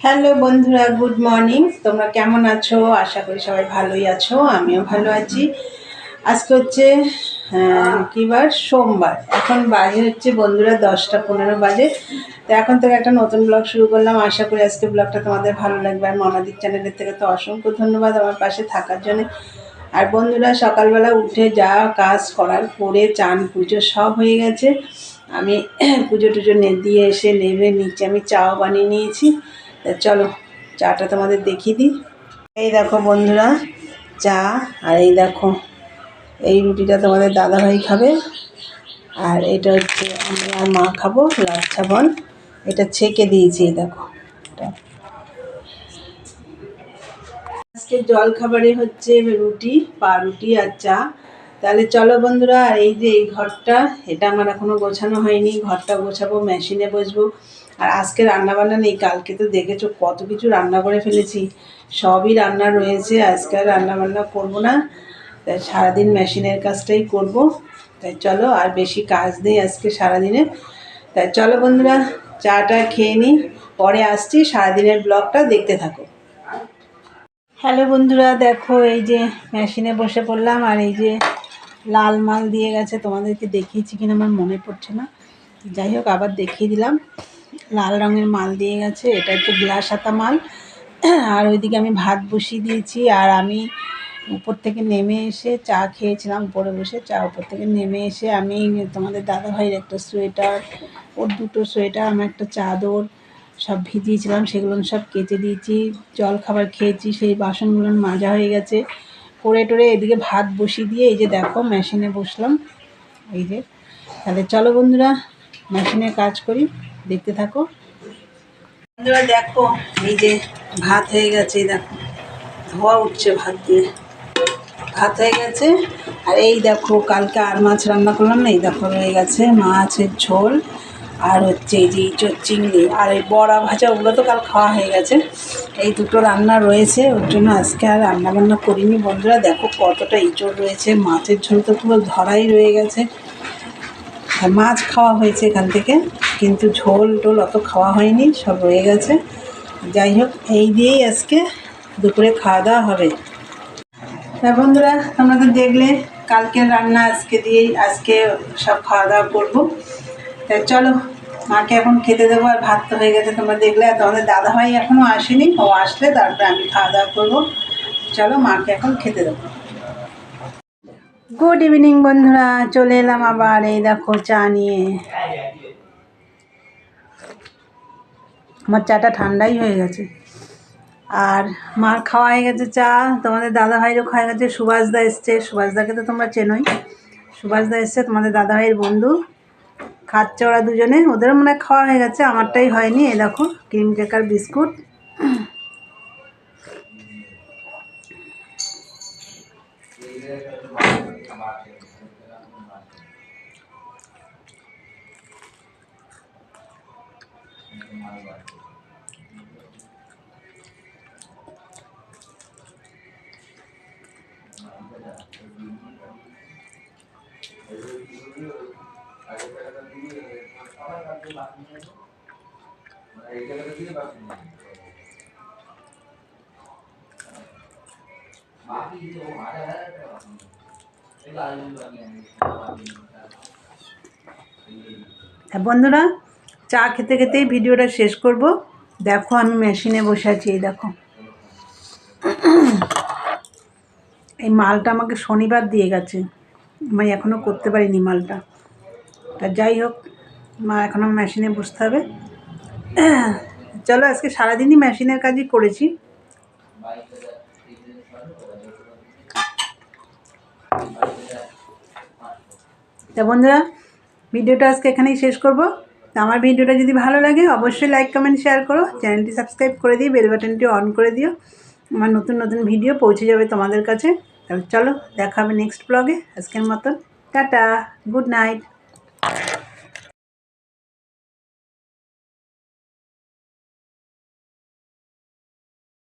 Hello বন্ধুরা, good morning. তোমরা কেমন আছো? আশা করি সবাই ভালোই আছো, আমিও ভালো আছি। আজকে হচ্ছে কী বার? সোমবার। এখন বাজে হচ্ছে বন্ধুরা 10টা 15 বাজে। তো এখন থেকে একটা নতুন ব্লগ শুরু করলাম। আশা করি আজকে ব্লগটা তোমাদের ভালো লাগবে। আর মনাদির চ্যানেলের থেকে তো অসংখ্য ধন্যবাদ আমার পাশে থাকার জন্য। আর বন্ধুরা, সকালবেলা উঠে যা কাজ করার করে চান পুজো সব হয়ে গেছে। আমি পুজো টুজো দিয়ে এসে নেমে নিচে আমি চাও বানিয়ে নিয়েছি। চলো চাটা তোমাদের দেখিয়ে দিই। এই দেখো বন্ধুরা, চা। আর এই দেখো, এই রুটিটা তোমাদের দাদাভাই খাবে, আর এটা হচ্ছে আমি আর মা খাবো লাচ্ছা বন। এটা ছেঁকে দিয়েছি। এই দেখো, আজকে জল খাবারে হচ্ছে রুটি, পাউরুটি আর চা। তাহলে চলো বন্ধুরা। আর এই যে এই ঘরটা, এটা আমার এখনও গোছানো হয়নি। ঘরটা গোছাবো, মেশিনে বসবো। আর আজকে রান্নাবান্না নেই। কালকে তো দেখেছো কত কিছু রান্না করে ফেলেছি, সবই রান্না রয়েছে। আজকে আর রান্নাবান্না করবো না, তাই সারাদিন মেশিনের কাজটাই করব। তাই চলো, আর বেশি কাজ নেই আজকে সারাদিনে। তাই চলো বন্ধুরা, চাটা খেয়ে নিই, পরে আসছি। সারাদিনের ব্লগটা দেখতে থাকো। হ্যালো বন্ধুরা, দেখো এই যে মেশিনে বসে পড়লাম। আর এই যে লাল মাল দিয়ে গেছে, তোমাদেরকে দেখিয়েছি কিনা আমার মনে পড়ছে না। যাই হোক, আবার দেখিয়ে দিলাম। লাল রঙের মাল দিয়ে গেছে, এটা হচ্ছে গ্লাস হাতা মাল। আর ওইদিকে আমি ভাত বসিয়ে দিয়েছি। আর আমি উপর থেকে নেমে এসে চা খেয়েছিলাম, উপরে বসে চা। উপর থেকে নেমে এসে আমি তোমাদের দাদাভাইয়ের একটা সোয়েটার, ওর দুটো সোয়েটার, আমার একটা চাদর সব ভিজিয়েছিলাম, সেগুলো সব কেচে দিয়েছি। জল খাবার খেয়েছি, সেই বাসনগুলো মাজা হয়ে গেছে। করে টোরে এদিকে ভাত বসিয়ে দিয়ে এই যে দেখো মেশিনে বসলাম। এই যে, তাহলে চলো বন্ধুরা, মেশিনে কাজ করি, দেখতে থাকো বন্ধুরা। দেখো এই যে ভাত হয়ে গেছে, দেখো ধোয়া উঠছে ভাত দিয়ে। ভাত হয়ে গেছে। আর এই দেখো, কালকে আর মাছ রান্না করলাম না, এই দেখো রয়ে গেছে মাছের ঝোল। আর হচ্ছে এই যে ইঁচড় চিংড়ি আর এই বড়া ভাজা, ওগুলো তো কাল খাওয়া হয়ে গেছে। এই দুটো রান্না রয়েছে, ওর জন্য আজকে আর রান্না বান্না করিনি বন্ধুরা। দেখো কতটা ইঁচড় রয়েছে, মাছের ঝোল তো পুরো ধরাই রয়ে গেছে। মাছ খাওয়া হয়েছে এখান থেকে, কিন্তু ঝোল টোল অত খাওয়া হয়নি, সব রয়ে গেছে। যাই হোক, এই দিয়েই আজকে দুপুরে খাওয়া দাওয়া হবে। তা বন্ধুরা, তোমরা তো দেখলে কালকের রান্না, আজকে দিয়েই আজকে সব খাওয়া দাওয়া করবো। তাই চলো, মাকে এখন খেতে দেবো। আর ভাত তো হয়ে গেছে তোমরা দেখলে। আর তোমাদের দাদাভাই এখনও আসেনি, ও আসলে তারপরে আমি খাওয়া দাওয়া করবো। চলো, মাকে এখন খেতে দেবো। গুড ইভিনিং বন্ধুরা, চলে এলাম আবার। এই দেখো চা নিয়ে। আমার চাটা ঠান্ডাই হয়ে গেছে। আর মার খাওয়া হয়ে গেছে চা, তোমাদের দাদাভাইরও খাওয়া গেছে। সুভাষদা এসছে, সুভাষদাকে তো তোমরা চেনোই। সুভাষদা এসছে, তোমাদের দাদাভাইয়ের বন্ধু। খাচ্ছে ওরা দুজনে, ওদেরও মনে হয় খাওয়া হয়ে গেছে, আমারটাই হয়নি। এই দেখো ক্রিম কেক আর বিস্কুট। বন্ধুরা, চা খেতে খেতেই ভিডিওটা শেষ করব। দেখো আমি মেশিনে বসে আছি। এই দেখো, এই মালটা আমাকে শনিবার দিয়ে গেছে, আমি এখনও করতে পারিনি মালটা। তা যাই হোক, মা এখনও মেশিনে বসতে হবে। চলো, আজকে সারাদিনই মেশিনের কাজই করেছি। তা বন্ধুরা, ভিডিওটা আজকে এখানেই শেষ করব। তা আমার ভিডিওটা যদি ভালো লাগে অবশ্যই লাইক কমেন্ট শেয়ার করো, চ্যানেলটি সাবস্ক্রাইব করে দিও, বেল বাটনটি অন করে দিও। আমার নতুন নতুন ভিডিও পৌঁছে যাবে তোমাদের কাছে। তাহলে চলো, দেখা হবে নেক্সট ব্লগে। আজকের মতন টাটা, গুড নাইট।